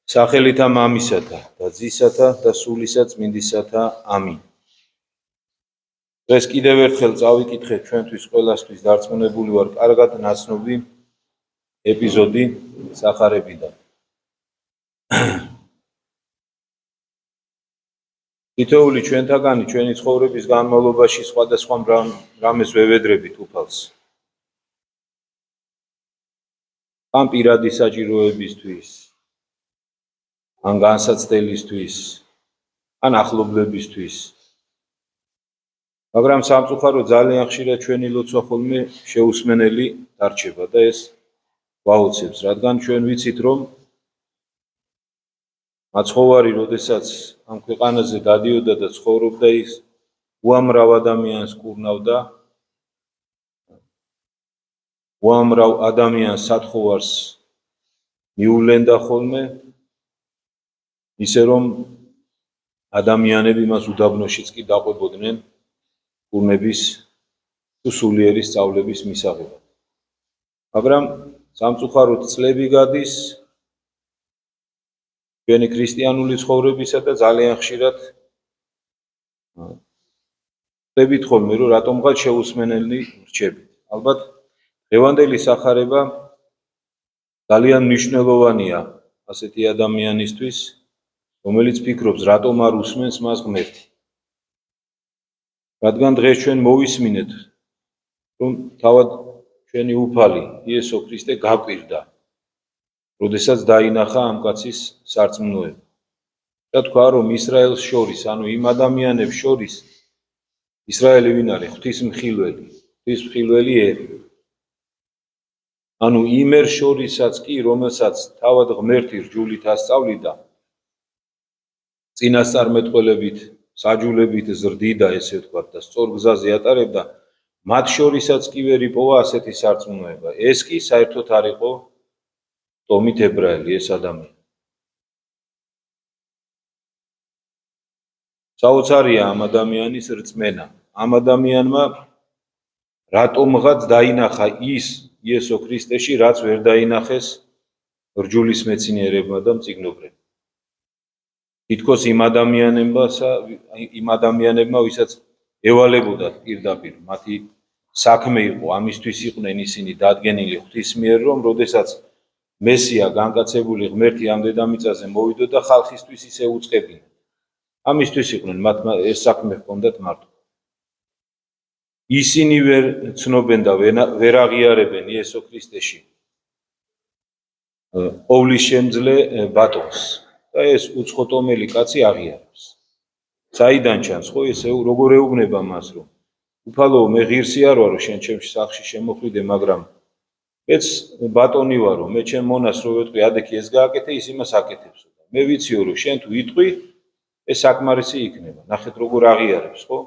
სახელითა მამისათა და ძისათა და სულისა წმინდისათა ამინ. დღეს კიდევ ერთხელ წავიკითხეთ ჩვენთვის ყველასთვის დარწმუნებული ვარ კარგად ნაცნობი ეპიზოდი სახარებიდან. თითოეული ჩვენთაგანი ჩვენი ცხოვრების განმავლობაში სხვადასხვა რამეს ვევედრებით უფალს. ან პირადი საჭიროებისთვის, ან განსაცდელისთვის, ან ახლობლებისთვის. მაგრამ სამწუხაროდ ძალიან ხშირად ჩვენი ლოცვა ხოლმე შეუსმენელი დარჩება და ეს გვაუცებს, რადგან ჩვენ ვიცით, რომ მაცხოვარი, როდესაც ამ ქვეყანაზე დადიოდა და ცხოვრობდა, ის უამრავ ადამიანს კურნავდა, უამრავ ადამიანს სათხოვარს მიულენდა ხოლმე, ისე რომ ადამიანები მას უდაბნოშიც კი დაყვებოდნენ კურნების თუ სულიერი სწავლების მისაღებად. მაგრამ სამწუხაროდ წლები გადის ჩვენი ქრისტიანული ცხოვრებისა და ძალიან ხშირად ვხვდებით ხოლმე, რომ რატომღაც შეუსმენელი რჩებით. ალბათ დღევანდელი სახარება ძალიან მნიშვნელოვანია ასეთი ადამიანისთვის, რომელიც ფიქრობს, რატომ არ უსმენს მას ღმერთი. რადგან დღეს ჩვენ მოვისმინეთ, რომ თავად ჩვენი უფალი იესო ქრისტე გაკვირდა, როდესაც დაინახა ამ კაცის სარწმუნოება. და თქვა, რომ ისრაელს შორის, ანუ იმ ადამიანებს შორის, ისრაელი ვინ არის? ღვთისმხილველი, ღვთისმხილველი ერი. ანუ იმ ერს შორისაც კი, რომელსაც თავად ღმერთი რჯულით ასწავლიდა, წინასწარმეტყველებით, საჯულებით ზრდიდა, ესე ვთქვათ, და სწორ გზაზე ატარებდა, მათ შორისაც კი ვერ იპოვა ასეთი სარწმუნოება. ეს კი საერთოდ არ იყო ტომით ებრაელი, ეს ადამიანი. საოცარია ამ ადამიანის რწმენა. ამ ადამიანმა რატომღაც დაინახა ის იესო ქრისტეში, რაც ვერ დაინახეს რჯულის მეცნიერებმა და მწიგნობრებმა. თითქოს იმ ადამიანებმა, ვისაც ევალებოდათ პირდაპირ, მათი საქმე იყო, ამისთვის იყვნენ ისინი დადგენილი ღვთის მიერ, რომ როდესაც მესია განკაცებული ღმერთი ამ დედამიწაზე მოვიდოდა, ხალხისთვის ისე უწყებინათ. ამისთვის იყვნენ, მათ ეს საქმე ჰქონდათ მარტო. ისინი ვერ ცნობენ და ვერ აღიარებენ იესო ქრისტეში ყოვლისშემძლე ბატონს. და ეს უცხოტომელი კაცი აღიარებს. საიდან ჩანს, ხო, ესე როგორ ეუბნება მას, რომ უფალო, მე ღირსი არ ვარო შენ ჩემში სახლში შემოხვიდე, მაგრამ მეც ბატონი ვარო, მე ჩემ მონას რო ვეტყვი, ადექი ეს გააკეთე, ის იმას აკეთებსო. მე ვიციო, რომ შენ თუ იტყვი, ეს საკმარისი იქნება. ნახეთ როგორ აღიარებს, ხო?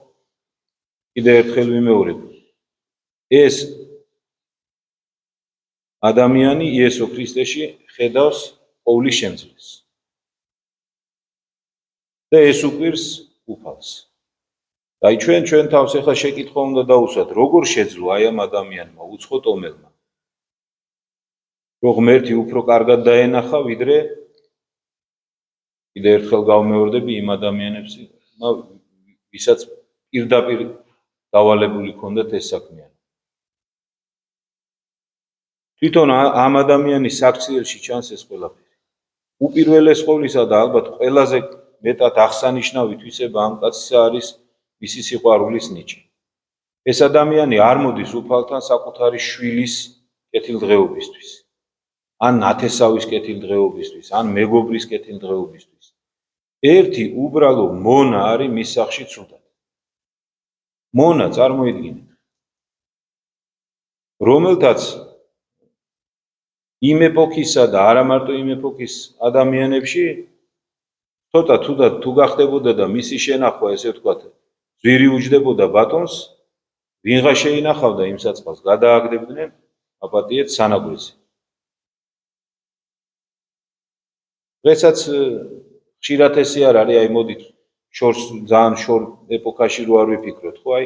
კიდევ ერთხელ ვიმეორებ. ეს ადამიანი იესო ქრისტეში ხედავს ყოვლისშემძლეს. და ეს უყვირს უფალს. და ჩვენ თავს ახლა შეკითხვა უნდა დავუსვათ, როგორ შეძლო აი ამ ადამიანმა, უცხოტომელმა, რომ ღმერთი უფრო კარგად დაენახა, ვიდრე კიდევ ერთხელ გავმეორდები იმ ადამიანებს, ვისაც პირდაპირ დავალებული ჰქონდათ ეს საქმიანი. თვითონ ამ ადამიანის საქციელში ჩანს ეს ყველაფერი. უპირველეს ყოვლისა და ალბათ ყველაზე მეტად აღსანიშნავი თვისება ამ კაცისა არის მისი სიყვარულის ნიჭი. ეს ადამიანი არ მოდის უფალთან საკუთარი შვილის კეთილდღეობისთვის, ან ნათესავის კეთილდღეობისთვის, ან მეგობრის კეთილდღეობისთვის. ერთი უბრალო მონა არის მის სახლში ცუდად. მონა, წარმოიდგინეთ, რომელთაც იმ ეპოქისა და არა მარტო იმ ეპოქის ადამიანებში ცოტა თუ გახდებოდა და მისი შენახვა, ესე ვთქვათ, ძვირი უჯდებოდა ბატონს, ვინღა შეინახავდა იმ საწყალს, გადააგდებდნენ აპატიეთ სანაგვეზე. დღესაც ხშირად ესე არ არის, აი მოდით ძალიან შორ ეპოქაში რო არ ვიფიქროთ, ხო, აი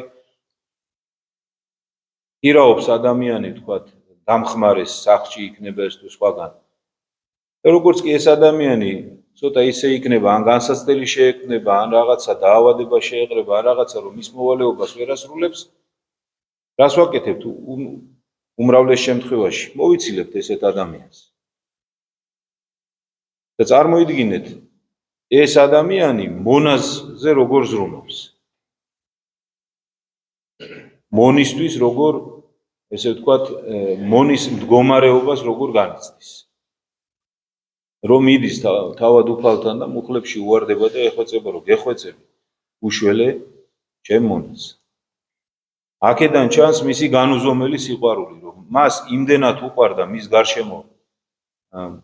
ირაობს ადამიანი, ვთქვათ, დამხმარეს სახლში იქნება ეს თუ სხვაგან. როგორც კი ეს ადამიანი ცოტა ისე იქნება, ან განსაცდელი შეექმნება, ან რაღაცა დაავადება შეეყრება, ან რაღაცა რომ მის მოვალეობას ვერ ასრულებს, რას ვაკეთებთ უმრავლეს შემთხვევაში? მოვიცილებთ ესეთ ადამიანს. და წარმოიდგინეთ, ეს ადამიანი მონაზზე როგორ ზრუნავს. მონისთვის როგორ, ესე ვთქვათ, მონის მდგომარეობას როგორ განიცდის. რომ მიდის თავად უფალთან და მუხლებში უვარდება და ეხვეწება, რომ გეხვეწები, უშველე ჩემ მონას. აქედან ჩანს მისი განუზომელი სიყვარული, რომ მას იმდენად უყვარდა მის გარშემო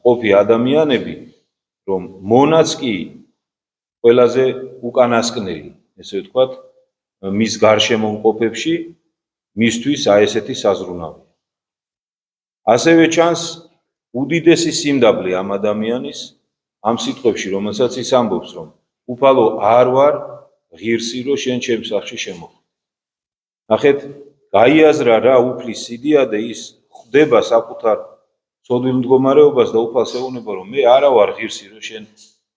მყოფი ადამიანები, რომ მონაც კი ყველაზე უკანასკნელი, ესე ვთქვათ, მის გარშემო მყოფებში მისთვის ესეთი საზრუნავია. ასევე ჩანს უდიდესი სიმდაბლე ამ ადამიანის ამ სიტყვებში, რომელსაც ის ამბობს, რომ უფალო არ ვარ ღირსი, რომ შენ ჩემ სახლში შემოხვიდე. ნახეთ, გაიაზრა რა უფლის სიდიადე, ის ხვდება საკუთარ ცოდვილ მდგომარეობას და უფალს ეუბნება, რომ მე არა ვარ ღირსი, რომ შენ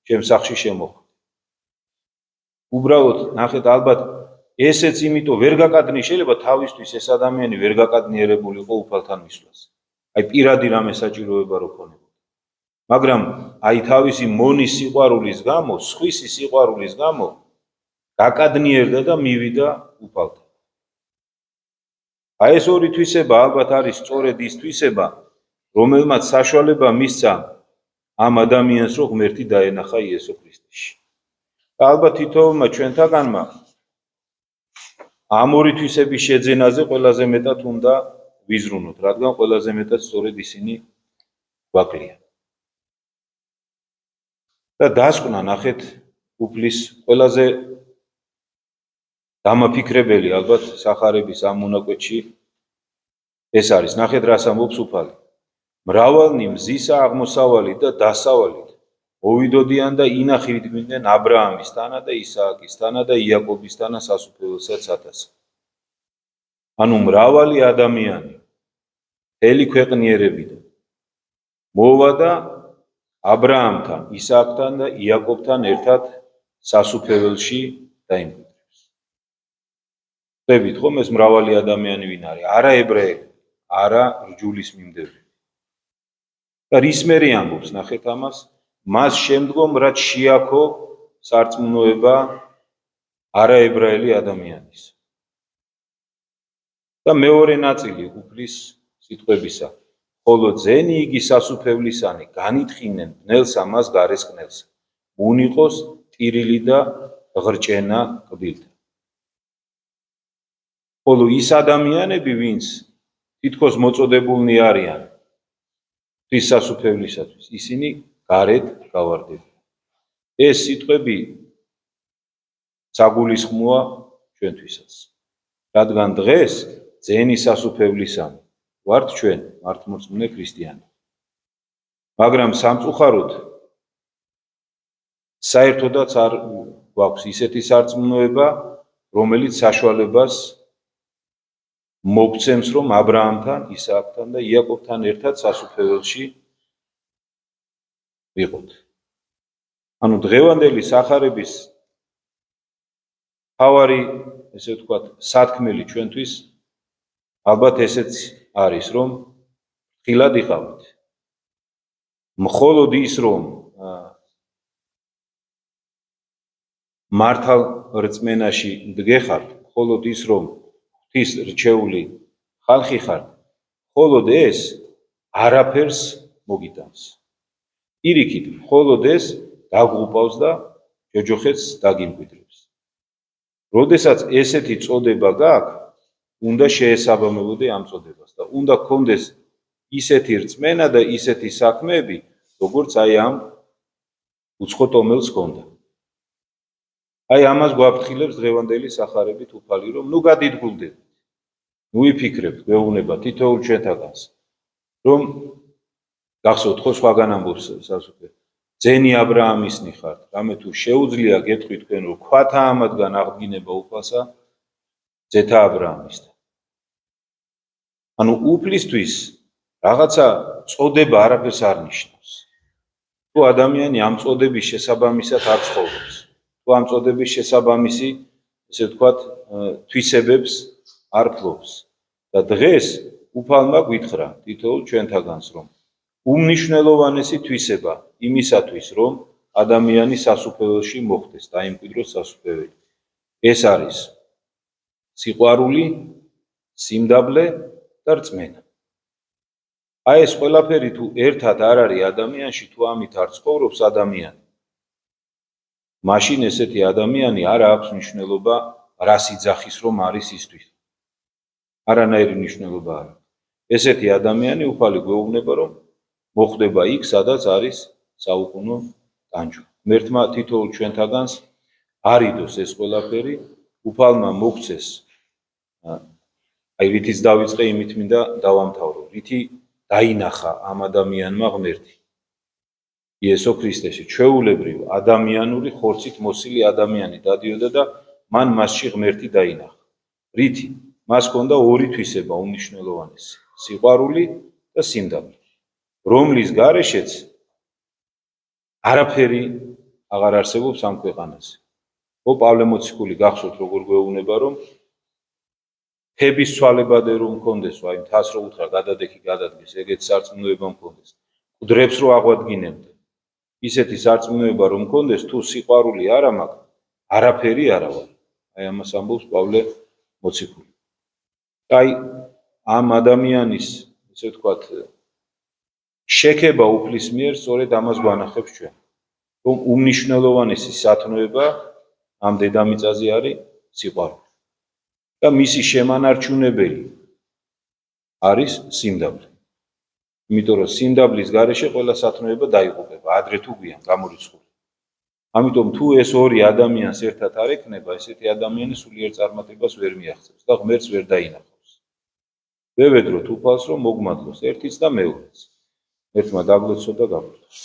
ჩემ სახლში შემოხვიდე. უბრალოდ, ნახეთ, ალბათ ესეც იმიტომ ვერ გაკადნი, შეიძლება თავისთვის ეს ადამიანი ვერ გაკადნიერებულიყო უფალთან მისვლას. აი პირადი რამე საჭიროება რო ქონებოდა. მაგრამ აი თავისი მონის სიყვარულის გამო, სხვისი სიყვარულის გამო გაკადნიერდა და მივიდა უფალთან. აი ეს ორი თვისება ალბათ არის სწორედ ის თვისება, რომელმაც საშუალება მისცა ამ ადამიანს, რომ ღმერთი დაენახა იესო ქრისტეში. და ალბათ თითოეულმა ჩვენთაგანმა ამ ორი თვისების შეძენაზე ყველაზე მეტად უნდა ვიზრუნოთ, რადგან ყველაზე მეტად სწორედ ისინი გვაკლიან. და დასკვნა, ნახეთ, უფლის ყველაზე დამაფიქრებელი ალბათ სახარების ამ მონაკვეთში ეს არის. ნახეთ, რას ამბობს უფალი. მრავალნი მზისა აღმოსავალით და დასავალით მოვიდოდიან და ინახირდნენ აბრაამისთანა და ისააკისთანა და იაკობისთანა სასუფეველსაც ათასა. ანუ მრავალი ადამიანი მთელი ქვეყნიერებიდან მოვა და აბრაამთან, ისააკთან და იაკობთან ერთად სასუფეველში დაიმკვიდრეს. ხვდებით ხომ ეს მრავალი ადამიანი ვინ არის? არა ებრაელი, არა რჯულის მიმდევრები. და რის მერე ამბობს, ნახეთ ამას, მას შემდგომ რაც შეაქო სარწმუნოება არაებრაელი ადამიანის. და მეორე ნაწილი უფლის სიტყვებისა, ხოლო ძენი იგი სასუფევლისანი განითხინენ ბნელსა მას გარეს კნელსა, უნიყოს ტირილი და ღრჭენა კბილთა. ხოლო ის ადამიანები, ვინც თითქოს მოწოდებულნი არიან ღვთის სასუფევლისათვის, ისინი გარეთ გავარდებიან. ეს სიტყვები საგულისხმოა ჩვენთვისაც. რადგან დღეს ძენი სასუფევლისანი ვართ ჩვენ, მართლმორწმუნე ქრისტიანები. მაგრამ სამწუხაროდ საერთოდაც არ გვაქვს ისეთი სარწმუნოება, რომელიც საშუალებას მოგცემს, რომ აბრაამთან, ისააკთან და იაკობთან ერთად სასუფეველში ვიყოთ. ანუ დღევანდელი სახარების თავარი, ესე ვთქვათ, სათქმელი ჩვენთვის ალბათ ესეც არის, რომ ხილად იყავით. მხოლოდ ის, რომ მართალ რწმენაში მდგეხართ, მხოლოდ ის, რომ ღვთის რჩეული ხალხი ხართ, მხოლოდ ეს არაფერს მოგიტანს. პირიქით, მხოლოდ ეს დაგღუპავს და ჯოჯოხეთს დაგიმკვიდრებს. როდესაც ესეთი წოდება გაქვს, უნდა შეესაბამებოდე ამ წოდებას და უნდა გქონდეს ისეთი რწმენა და ისეთი საქმეები, როგორც აი ამ უცხო ტომელს ჰქონდა. აი ამას გვაფრთხილებს დღევანდელი სახარებით უფალი, რომ ნუ გადიდგულდებით, ნუ ვიფიქრებთ, გვეუბნება თითოეულ ჩვენთაგანს, რომ გახსოვთ ხო სხვაგან ამბობს სასუფეველი, ძენი აბრაამისნი ხართ, რამე თუ შეუძლია გეტყვით თქვენ, რომ ქვათა ამათგან აღდგინება უფალსა, ძეთა აბრაამისთან. ანუ უფლისთვის რაღაცა წოდება არაფერს არ ნიშნავს. თუ ადამიანი ამ წოდების შესაბამისად არ ცხოვრობს, თუ ამ წოდების შესაბამისი, ესე ვთქვათ, თვისებებს არ ფლობს. და დღეს უფალმა გვითხრა თითოეულ ჩვენთაგანს, რომ უმნიშვნელოვანესი თვისება იმისათვის, რომ ადამიანი სასუფეველში მოხვდეს, დაიმკვიდროს სასუფეველი. ეს არის სიყვარული, სიმდაბლე და რწმენა. აი ეს ყველაფერი თუ ერთად არ არის ადამიანში, თუ ამით არ ცხოვრობს ადამიანი, მაშინ ესეთი ადამიანი არ აქვს მნიშვნელობა რა სიძახის რომ არის ისთვის. არანაირი მნიშვნელობა არ აქვს. ესეთი ადამიანი უფალი გვეუბნება, რომ მოხვდება იქ, სადაც არის საუკუნო ტანჯვა. ღმერთმა თითოეულ ჩვენთაგანს არიდოს ეს ყველაფერი, უფალმა მოგცეს, აი რითიც დავიწყე, იმით მინდა დავამთავრო, რითი დაინახა ამ ადამიანმა ღმერთი. იესო ქრისტეში ჩვეულებრივ ადამიანური ხორცით მოსილი ადამიანი დადიოდა და მან მასში ღმერთი დაინახა. რითი? მას ჰქონდა ორი თვისება უმნიშვნელოვანესი: სიყვარული და სიმდაბლე, რომლის გარეშეც არაფერი აღარ არსებობს ამ ქვეყანაზე. პავლე მოციქული გახსოვთ, როგორ გვეუბნება, რომ თების ცვალებადე რომ მქონდეს, აი მთას რო უთხრა გადადექი გადადგეს, ეგეთ სარწმუნოება მქონდეს. მკვდრებს რო აღვადგინებდა. ისეთი სარწმუნოება რომ მქონდეს, თუ სიყვარული არ მაქვს, არაფერი არა ვარ. აი ამას ამბობს პავლე მოციქული. აი ამ ადამიანის, ესე ვთქვათ, შექება უფლის მიერ სწორედ ამას გვანახებს ჩვენ, რომ უმნიშვნელოვანესი სათნოება ამ დედამიწაზე არის სიყვარული. და მისი შემანარჩუნებელი არის სიმდაბლე. იმიტომ რომ სიმდაბლის გარეშე ყველა სათნოება დაიღუპება, ადრე თუ გვიან გამორიცხული. ამიტომ თუ ეს ორი ადამიანს ერთად არ ექნება, ესეთი ადამიანი სულიერ წარმატებას ვერ მიაღწევს და ღმერთს ვერ დაინახავს. ვევედროთ უფალს, რომ მოგმადლოს ერთიც და მეორეც. ერთმა დაგლოცო და გაბრუნდოს.